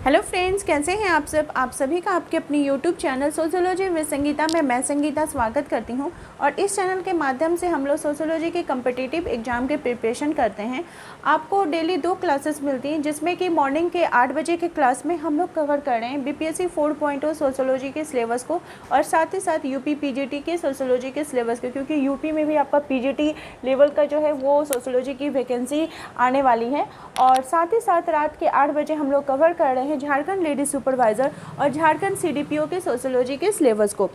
Hello friends, कैसे हैं आप सब। आप सभी का आपके अपनी YouTube channel sociology with Sangeeta में मैं संगीता स्वागत करती हूं। और इस चैनल के माध्यम से हम लोग सोशियोलॉजी के कम्पिटिटिव एग्जाम के प्रिपरेशन करते हैं। आपको डेली 2 क्लासेस मिलती हैं, जिसमें कि मॉर्निंग के 8 बजे के क्लास में हम लोग कवर कर रहे हैं बीपीएससी 4.0 सोशियोलॉजी के सिलेबस को, और साथ ही साथ यूपी पीजीटी के सोशियोलॉजी के सिलेबस को, क्योंकि यूपी में भी आपका पीजीटी लेवल का जो है वो सोशियोलॉजी की वैकेंसी आने वाली है। और साथ ही साथ रात के 8 बजे हम लोग कवर कर रहे हैं झारखंड लेडी सुपरवाइज़र और झारखंड सीडीपीओ के सोशियोलॉजी के सिलेबस को।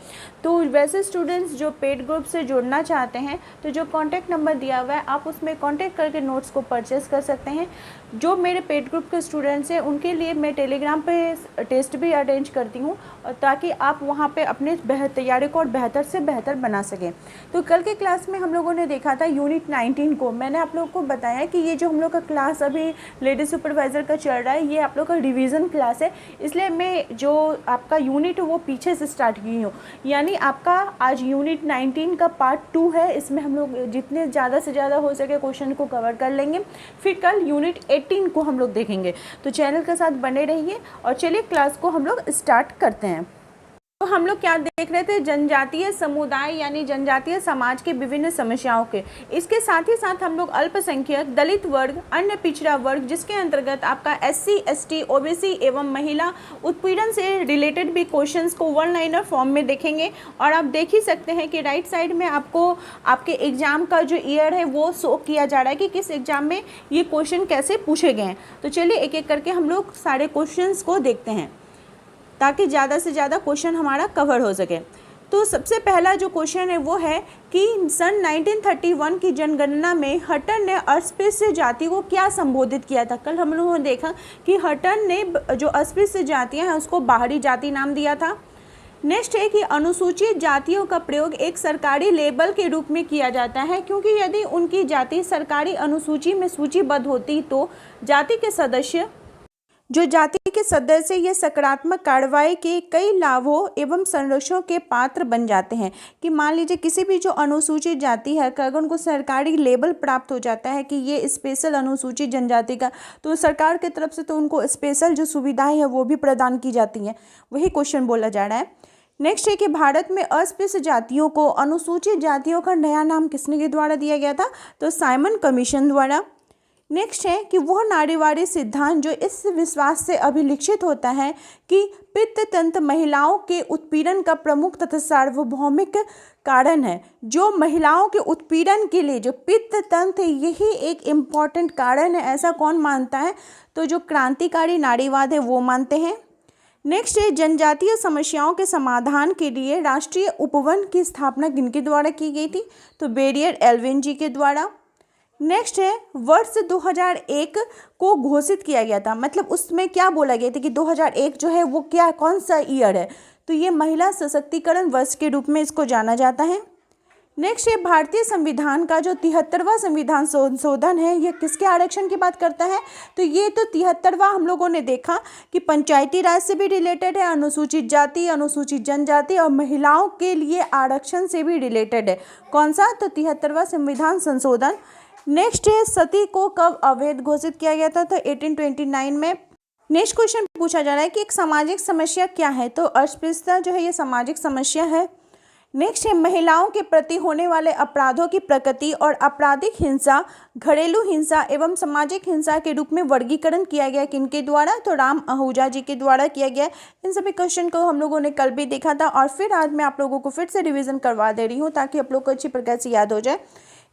तो वैसे स्टूडेंट्स जो पेड ग्रुप से जुड़ना चाहते हैं, तो जो कॉन्टैक्ट नंबर दिया हुआ है आप उसमें कॉन्टैक्ट करके नोट्स को परचेस कर सकते हैं। जो मेरे पेड ग्रुप के स्टूडेंट्स हैं उनके लिए मैं टेलीग्राम पे टेस्ट भी अरेंज करती हूँ, ताकि आप वहाँ पे अपने तैयारी को और बेहतर से बेहतर बना सकें। तो कल के क्लास में हम लोगों ने देखा था यूनिट 19 को। मैंने आप लोगों को बताया कि ये जो हम लोग का क्लास अभी लेडी सुपरवाइज़र का चल रहा है, ये आप लोग का रिवीजन क्लास है, इसलिए मैं जो आपका यूनिट है वो पीछे से स्टार्ट की हूँ। यानी आपका आज यूनिट 19 का पार्ट 2 है। इसमें हम लोग जितने ज़्यादा से ज़्यादा हो सके क्वेश्चन को कवर कर लेंगे। फिर कल यूनिट 18 को हम लोग देखेंगे। तो चैनल के साथ बने रहिए और चलिए क्लास को हम लोग स्टार्ट करते हैं। तो हम लोग क्या देख रहे थे, जनजातीय समुदाय यानी जनजातीय समाज की विभिन्न समस्याओं के। इसके साथ ही साथ हम लोग अल्पसंख्यक, दलित वर्ग, अन्य पिछड़ा वर्ग, जिसके अंतर्गत आपका एससी, एसटी, ओबीसी एवं महिला उत्पीड़न से रिलेटेड भी क्वेश्चंस को वन लाइनर फॉर्म में देखेंगे। और आप देख ही सकते हैं कि राइट साइड में आपको आपके एग्जाम का जो ईयर है वो शो किया जा रहा है कि किस एग्जाम में ये क्वेश्चन कैसे पूछे गए हैं। तो चलिए एक एक करके हम लोग सारे क्वेश्चंस को देखते हैं, ताकि ज़्यादा से ज़्यादा क्वेश्चन हमारा कवर हो सके। तो सबसे पहला जो क्वेश्चन है वो है कि सन 1931 की जनगणना में हटन ने अस्पृश्य जाति को क्या संबोधित किया था। कल हम लोगों ने देखा कि हटन ने जो अस्पृश्य जातियां हैं उसको बाहरी जाति नाम दिया था। नेक्स्ट है कि अनुसूचित जातियों का प्रयोग एक सरकारी लेबल के रूप में किया जाता है, क्योंकि यदि उनकी जाति सरकारी अनुसूची में सूचीबद्ध होती तो जाति के सदस्य ये सकारात्मक कार्रवाई के कई लाभों एवं संरक्षणों के पात्र बन जाते हैं। कि मान लीजिए किसी भी जो अनुसूचित जाति है, अगर उनको सरकारी लेबल प्राप्त हो जाता है कि ये स्पेशल अनुसूचित जनजाति का, तो सरकार की तरफ से तो उनको स्पेशल जो सुविधाएं हैं वो भी प्रदान की जाती हैं। वही क्वेश्चन बोला जा रहा है। नेक्स्ट है कि भारत में अस्पृश्य जातियों को अनुसूचित जातियों का नया नाम किसने के द्वारा दिया गया था, तो साइमन कमीशन द्वारा। नेक्स्ट है कि वह नारीवादी सिद्धांत जो इस विश्वास से अभिलिखित होता है कि पितृतंत्र महिलाओं के उत्पीड़न का प्रमुख तथा सार्वभौमिक कारण है। जो महिलाओं के उत्पीड़न के लिए जो पितृतंत्र है, यही एक इम्पॉर्टेंट कारण है। ऐसा कौन मानता है, तो जो क्रांतिकारी नारीवाद है वो मानते हैं। नेक्स्ट है जनजातीय समस्याओं के समाधान के लिए राष्ट्रीय उपवन की स्थापना किनके द्वारा की गई थी, तो बेरियर एल्विन जी के द्वारा। नेक्स्ट है वर्ष 2001 को घोषित किया गया था, मतलब उसमें क्या बोला गया था कि 2001 जो है वो क्या कौन सा ईयर है, तो ये महिला सशक्तिकरण वर्ष के रूप में इसको जाना जाता है। नेक्स्ट है भारतीय संविधान का जो 73वां संविधान संशोधन है, ये किसके आरक्षण की बात करता है, तो ये तो 73वां हम लोगों ने देखा कि पंचायती राज से भी रिलेटेड है, अनुसूचित जाति, अनुसूचित जनजाति और महिलाओं के लिए आरक्षण से भी रिलेटेड है। कौन सा, तो 73वां संविधान संशोधन। नेक्स्ट है सती को कब अवैध घोषित किया गया था, तो 1829 में। नेक्स्ट क्वेश्चन पूछा जा रहा है कि एक सामाजिक समस्या क्या है, तो अस्पृश्यता जो है ये सामाजिक समस्या है। नेक्स्ट है महिलाओं के प्रति होने वाले अपराधों की प्रकृति और आपराधिक हिंसा, घरेलू हिंसा एवं सामाजिक हिंसा के रूप में वर्गीकरण किया गया किनके द्वारा, तो राम आहूजा जी के द्वारा किया गया। इन सभी क्वेश्चन को हम लोगों ने कल भी देखा था और फिर आज मैं आप लोगों को फिर से रिवीजन करवा दे रही हूँ, ताकि आप लोग को अच्छी प्रकार से याद हो जाए।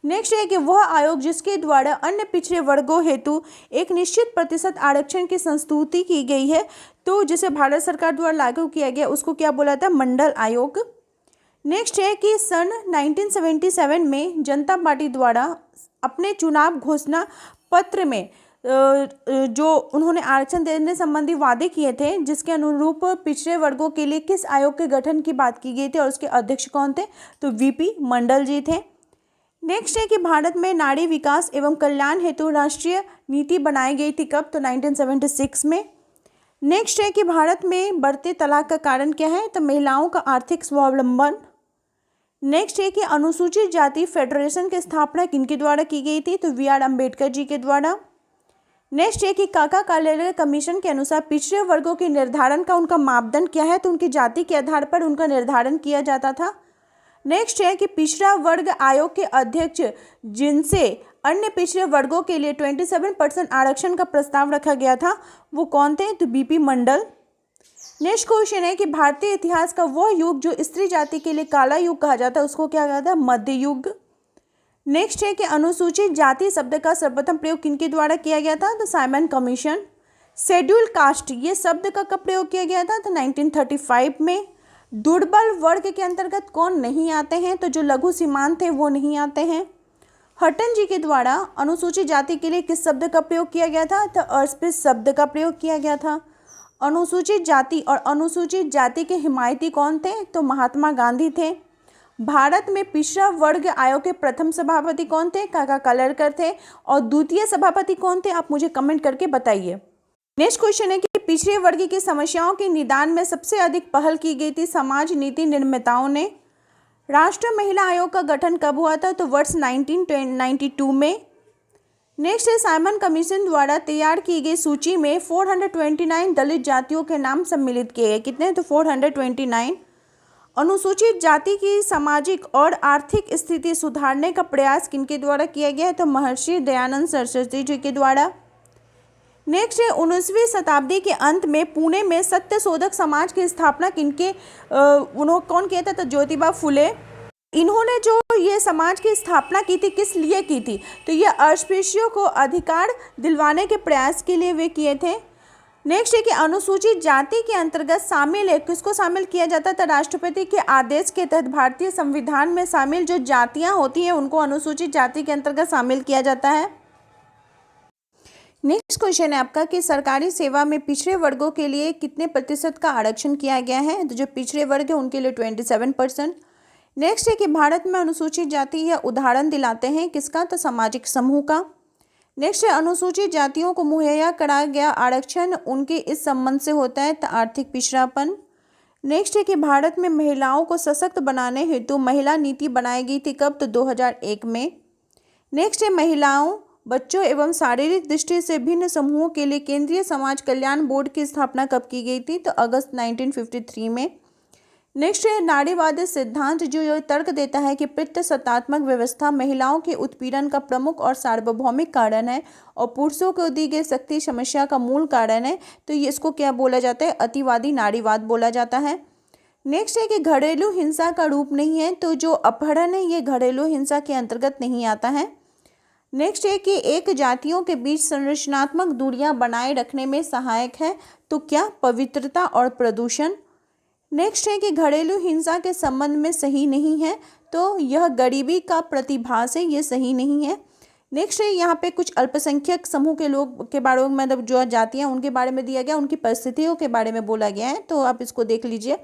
नेक्स्ट है कि वह आयोग जिसके द्वारा अन्य पिछड़े वर्गों हेतु एक निश्चित प्रतिशत आरक्षण की संस्तुति की गई है, तो जिसे भारत सरकार द्वारा लागू किया गया उसको क्या बोला था, मंडल आयोग। नेक्स्ट है कि सन 1977 में जनता पार्टी द्वारा अपने चुनाव घोषणा पत्र में जो उन्होंने आरक्षण देने संबंधी वादे किए थे, जिसके अनुरूप पिछड़े वर्गों के लिए किस आयोग के गठन की बात की गई थी और उसके अध्यक्ष कौन थे, तो वीपी मंडल जी थे। नेक्स्ट है कि भारत में नारी विकास एवं कल्याण हेतु राष्ट्रीय नीति बनाई गई थी कब, तो 1976 में। नेक्स्ट है कि भारत में बढ़ते तलाक का कारण क्या है, तो महिलाओं का आर्थिक स्वावलंबन। नेक्स्ट है कि अनुसूचित जाति फेडरेशन की स्थापना किनके द्वारा की गई थी, तो वी आर अम्बेडकर जी के द्वारा। नेक्स्ट है कि काका कालेलकर कमीशन के अनुसार पिछड़े वर्गों के निर्धारण का उनका मापदंड क्या है, तो उनकी जाति के आधार पर उनका निर्धारण किया जाता था। नेक्स्ट है कि पिछड़ा वर्ग आयोग के अध्यक्ष जिनसे अन्य पिछड़े वर्गों के लिए 27% आरक्षण का प्रस्ताव रखा गया था, वो कौन थे, तो बीपी मंडल। नेक्स्ट क्वेश्चन है कि भारतीय इतिहास का वो युग जो स्त्री जाति के लिए काला युग कहा जाता है, उसको क्या कहता है, मध्य युग। नेक्स्ट है कि अनुसूचित जाति शब्द का सर्वप्रथम प्रयोग किनके द्वारा किया गया था, तो साइमन कमीशन। शेड्यूल कास्ट ये शब्द का कब प्रयोग किया गया था, तो 1935 में। दुर्बल वर्ग के अंतर्गत कौन नहीं आते हैं, तो जो लघु सीमांत थे वो नहीं आते हैं। हटन जी के द्वारा अनुसूचित जाति के लिए किस शब्द का प्रयोग किया गया था, तो अस्पृश्य शब्द का प्रयोग किया गया था। अनुसूचित जाति और अनुसूचित जाति के हिमायती कौन थे, तो महात्मा गांधी थे। भारत में पिछड़ा वर्ग आयोग के प्रथम सभापति कौन थे, काका कालेलकर थे। और द्वितीय सभापति कौन थे, आप मुझे कमेंट करके बताइए। नेक्स्ट क्वेश्चन है कि पिछड़े वर्ग की समस्याओं के निदान में सबसे अधिक पहल की गई थी समाज नीति निर्माताओं ने। राष्ट्रीय महिला आयोग का गठन कब हुआ था, तो वर्ष 1992 में। नेक्स्ट है साइमन कमीशन द्वारा तैयार की गई सूची में 429 दलित जातियों के नाम सम्मिलित किए गए, कितने, तो 429। अनुसूचित जाति की सामाजिक और आर्थिक स्थिति सुधारने का प्रयास किनके द्वारा किया गया है, तो महर्षि दयानंद सरस्वती जी के द्वारा। नेक्स्ट है 19वीं शताब्दी के अंत में पुणे में सत्यशोधक समाज की स्थापना किनके कौन किया था, तो ज्योतिबा फुले। इन्होंने जो ये समाज की स्थापना की थी किस लिए की थी, तो ये अस्पृश्यों को अधिकार दिलवाने के प्रयास के लिए वे किए थे। नेक्स्ट है कि अनुसूचित जाति के अंतर्गत शामिल है, किसको शामिल किया जाता था, राष्ट्रपति के आदेश के तहत भारतीय संविधान में शामिल जो जातियां होती हैं उनको अनुसूचित जाति के अंतर्गत शामिल किया जाता है। नेक्स्ट क्वेश्चन है आपका कि सरकारी सेवा में पिछड़े वर्गों के लिए कितने प्रतिशत का आरक्षण किया गया है, तो जो पिछड़े वर्ग है उनके लिए 27%। नेक्स्ट है कि भारत में अनुसूचित जाति यह उदाहरण दिलाते हैं किसका, तो सामाजिक समूह का। नेक्स्ट है अनुसूचित जातियों को मुहैया कराया गया आरक्षण उनके इस संबंध से होता है, तो आर्थिक पिछड़ापन। नेक्स्ट है कि भारत में महिलाओं को सशक्त बनाने हेतु महिला नीति बनाई गई थी कब, तो 2001 में। नेक्स्ट है महिलाओं, बच्चों एवं शारीरिक दृष्टि से भिन्न समूहों के लिए केंद्रीय समाज कल्याण बोर्ड की स्थापना कब की गई थी, तो अगस्त 1953 में। नेक्स्ट है नारीवादी सिद्धांत जो यह तर्क देता है कि पितृसत्तात्मक व्यवस्था महिलाओं के उत्पीड़न का प्रमुख और सार्वभौमिक कारण है और पुरुषों को दी गई शक्ति समस्या का मूल कारण है, तो ये इसको क्या बोला जाता है, अतिवादी नारीवाद बोला जाता है। नेक्स्ट है कि घरेलू हिंसा का रूप नहीं है, तो जो अपहरण है ये घरेलू हिंसा के अंतर्गत नहीं आता है। नेक्स्ट है कि एक जातियों के बीच संरचनात्मक दूरियां बनाए रखने में सहायक है, तो क्या, पवित्रता और प्रदूषण। नेक्स्ट है कि घरेलू हिंसा के संबंध में सही नहीं है, तो यह गरीबी का प्रतिभास है, ये सही नहीं है। नेक्स्ट है यहाँ पे कुछ अल्पसंख्यक समूह के लोग के बारे में, मतलब जो जातियाँ उनके बारे में दिया गया, उनकी परिस्थितियों के बारे में बोला गया है, तो आप इसको देख लीजिए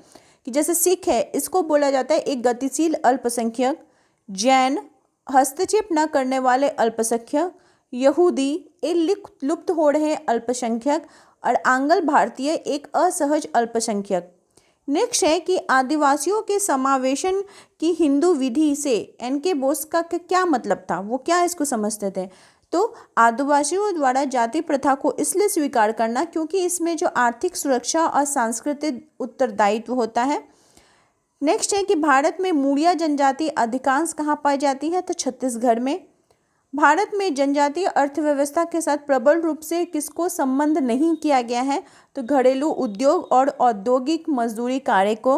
कि जैसे सिख है, इसको बोला जाता है एक गतिशील अल्पसंख्यक। जैन, हस्तक्षेप न करने वाले अल्पसंख्यक। यहूदी, एक लुप्त हो रहे अल्पसंख्यक। और आंग्ल भारतीय, एक असहज अल्पसंख्यक। नेक्स्ट है कि आदिवासियों के समावेशन की हिंदू विधि से एन.के. बोस का क्या मतलब था, वो क्या इसको समझते थे, तो आदिवासियों द्वारा जाति प्रथा को इसलिए स्वीकार करना क्योंकि इसमें जो आर्थिक सुरक्षा और सांस्कृतिक उत्तरदायित्व होता है। नेक्स्ट है कि भारत में मूड़िया जनजाति अधिकांश कहाँ पाई जाती है, तो छत्तीसगढ़ में। भारत में जनजातीय अर्थव्यवस्था के साथ प्रबल रूप से किसको संबंध नहीं किया गया है, तो घरेलू उद्योग और औद्योगिक मजदूरी कार्य को।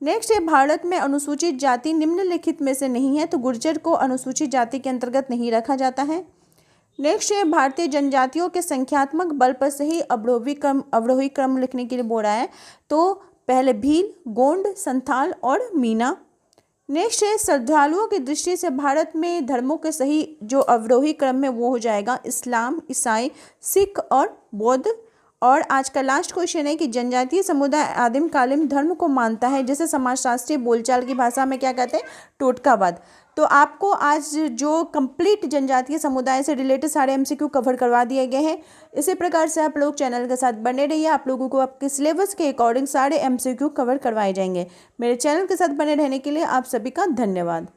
नेक्स्ट है भारत में अनुसूचित जाति निम्नलिखित में से नहीं है, तो गुर्जर को अनुसूचित जाति के अंतर्गत नहीं रखा जाता है। नेक्स्ट है भारतीय जनजातियों के संख्यात्मक बल पर सही अवरोही क्रम लिखने के लिए बोल रहा है, तो पहले भील, गोंड, संथाल और मीना। नेक्स्ट है श्रद्धालुओं की दृष्टि से भारत में धर्मों के सही जो अवरोही क्रम है वो हो जाएगा इस्लाम, ईसाई, सिख और बौद्ध। और आज का लास्ट क्वेश्चन है कि जनजातीय समुदाय आदिमकालीन धर्म को मानता है, जैसे समाजशास्त्रीय बोलचाल की भाषा में क्या कहते हैं, टोटकावाद। तो आपको आज जो कंप्लीट जनजातीय समुदाय से रिलेटेड सारे एमसीक्यू कवर करवा दिए गए हैं। इसी प्रकार से आप लोग चैनल के साथ बने रहिए, आप लोगों को आपके सिलेबस के अकॉर्डिंग सारे एमसीक्यू कवर करवाए जाएंगे। मेरे चैनल के साथ बने रहने के लिए आप सभी का धन्यवाद।